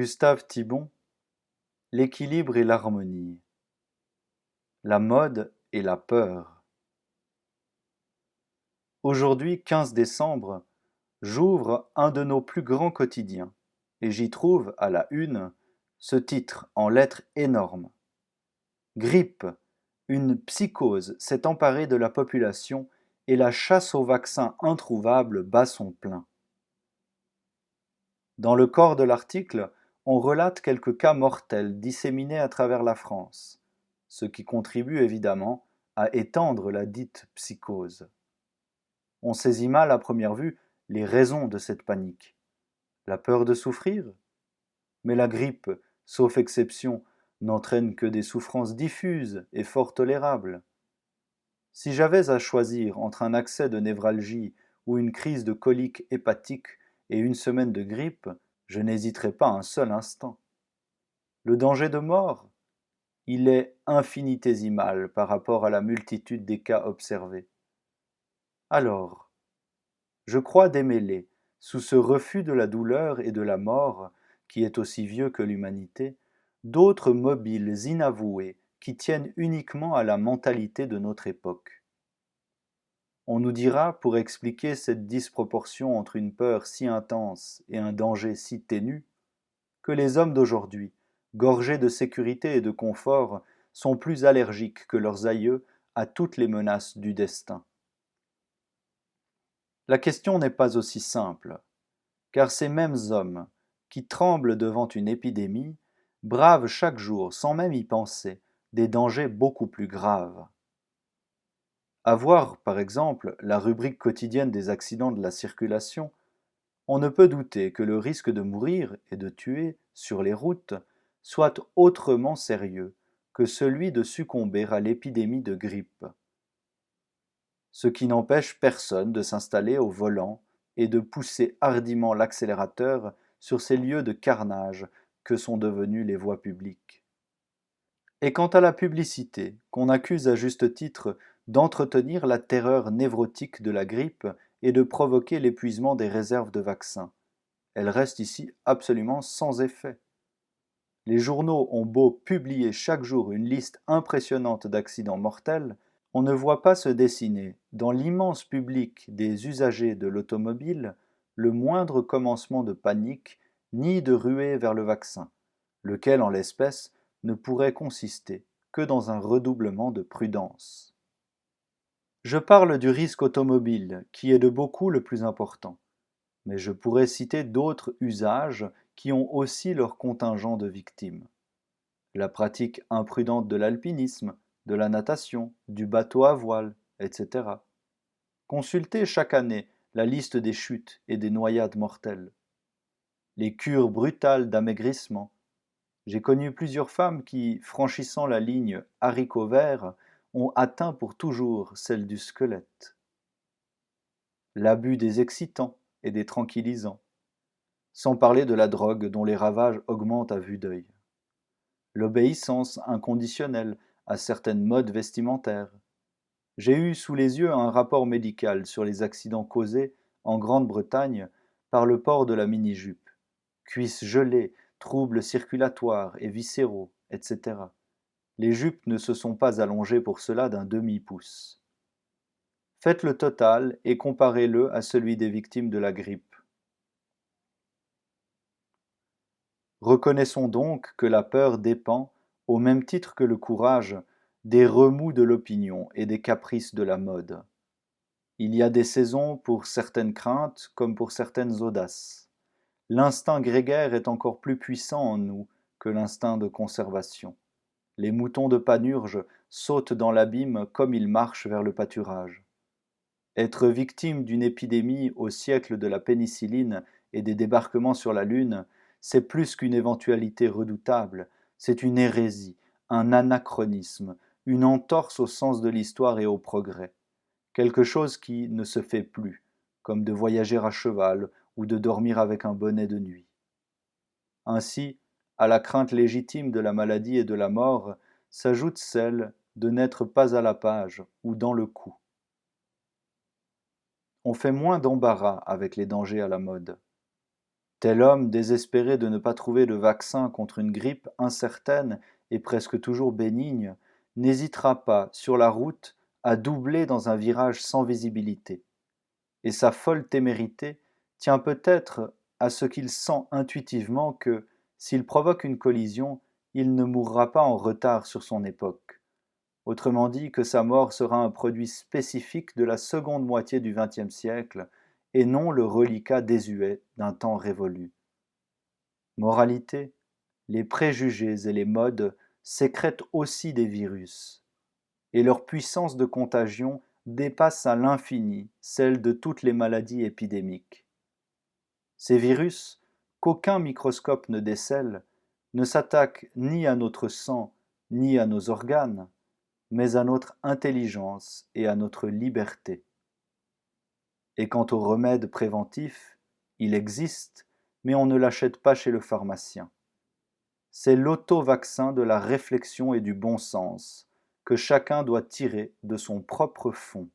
Gustave Thibon, l'équilibre et l'harmonie, la mode et la peur. Aujourd'hui, 15 décembre, j'ouvre un de nos plus grands quotidiens et j'y trouve, à la une, ce titre en lettres énormes. Grippe, une psychose s'est emparée de la population et la chasse aux vaccins introuvables bat son plein. Dans le corps de l'article, on relate quelques cas mortels disséminés à travers la France, ce qui contribue évidemment à étendre la dite psychose. On saisit mal à première vue les raisons de cette panique. La peur de souffrir? Mais la grippe, sauf exception, n'entraîne que des souffrances diffuses et fort tolérables. Si j'avais à choisir entre un accès de névralgie ou une crise de colique hépatique et une semaine de grippe, je n'hésiterais pas un seul instant. Le danger de mort? Il est infinitésimal par rapport à la multitude des cas observés. Alors, je crois démêler, sous ce refus de la douleur et de la mort, qui est aussi vieux que l'humanité, d'autres mobiles inavoués qui tiennent uniquement à la mentalité de notre époque. On nous dira, pour expliquer cette disproportion entre une peur si intense et un danger si ténu, que les hommes d'aujourd'hui, gorgés de sécurité et de confort, sont plus allergiques que leurs aïeux à toutes les menaces du destin. La question n'est pas aussi simple, car ces mêmes hommes, qui tremblent devant une épidémie, bravent chaque jour, sans même y penser, des dangers beaucoup plus graves. À voir, par exemple, la rubrique quotidienne des accidents de la circulation, on ne peut douter que le risque de mourir et de tuer sur les routes soit autrement sérieux que celui de succomber à l'épidémie de grippe. Ce qui n'empêche personne de s'installer au volant et de pousser hardiment l'accélérateur sur ces lieux de carnage que sont devenues les voies publiques. Et quant à la publicité, qu'on accuse à juste titre d'entretenir la terreur névrotique de la grippe et de provoquer l'épuisement des réserves de vaccins, elle reste ici absolument sans effet. Les journaux ont beau publier chaque jour une liste impressionnante d'accidents mortels, on ne voit pas se dessiner, dans l'immense public des usagers de l'automobile, le moindre commencement de panique ni de ruée vers le vaccin, lequel, en l'espèce, ne pourrait consister que dans un redoublement de prudence. Je parle du risque automobile, qui est de beaucoup le plus important, mais je pourrais citer d'autres usages qui ont aussi leur contingent de victimes. La pratique imprudente de l'alpinisme, de la natation, du bateau à voile, etc. Consultez chaque année la liste des chutes et des noyades mortelles. Les cures brutales d'amaigrissement. J'ai connu plusieurs femmes qui, franchissant la ligne haricots verts, ont atteint pour toujours celle du squelette. L'abus des excitants et des tranquillisants, sans parler de la drogue dont les ravages augmentent à vue d'œil. L'obéissance inconditionnelle à certaines modes vestimentaires. J'ai eu sous les yeux un rapport médical sur les accidents causés, en Grande-Bretagne, par le port de la mini-jupe. Cuisses gelées, troubles circulatoires et viscéraux, etc. Les jupes ne se sont pas allongées pour cela d'un demi-pouce. Faites le total et comparez-le à celui des victimes de la grippe. Reconnaissons donc que la peur dépend, au même titre que le courage, des remous de l'opinion et des caprices de la mode. Il y a des saisons pour certaines craintes comme pour certaines audaces. L'instinct grégaire est encore plus puissant en nous que l'instinct de conservation. Les moutons de Panurge sautent dans l'abîme comme ils marchent vers le pâturage. Être victime d'une épidémie au siècle de la pénicilline et des débarquements sur la Lune, c'est plus qu'une éventualité redoutable, c'est une hérésie, un anachronisme, une entorse au sens de l'histoire et au progrès. Quelque chose qui ne se fait plus, comme de voyager à cheval ou de dormir avec un bonnet de nuit. Ainsi, à la crainte légitime de la maladie et de la mort, s'ajoute celle de n'être pas à la page ou dans le coup. On fait moins d'embarras avec les dangers à la mode. Tel homme, désespéré de ne pas trouver de vaccin contre une grippe incertaine et presque toujours bénigne, n'hésitera pas, sur la route, à doubler dans un virage sans visibilité. Et sa folle témérité tient peut-être à ce qu'il sent intuitivement que, s'il provoque une collision, il ne mourra pas en retard sur son époque. Autrement dit, que sa mort sera un produit spécifique de la seconde moitié du XXe siècle, et non le reliquat désuet d'un temps révolu. Moralité, les préjugés et les modes sécrètent aussi des virus, et leur puissance de contagion dépasse à l'infini celle de toutes les maladies épidémiques. Ces virus, qu'aucun microscope ne décèle, ne s'attaquent ni à notre sang, ni à nos organes, mais à notre intelligence et à notre liberté. Et quant au remède préventif, il existe, mais on ne l'achète pas chez le pharmacien. C'est l'auto-vaccin de la réflexion et du bon sens que chacun doit tirer de son propre fond.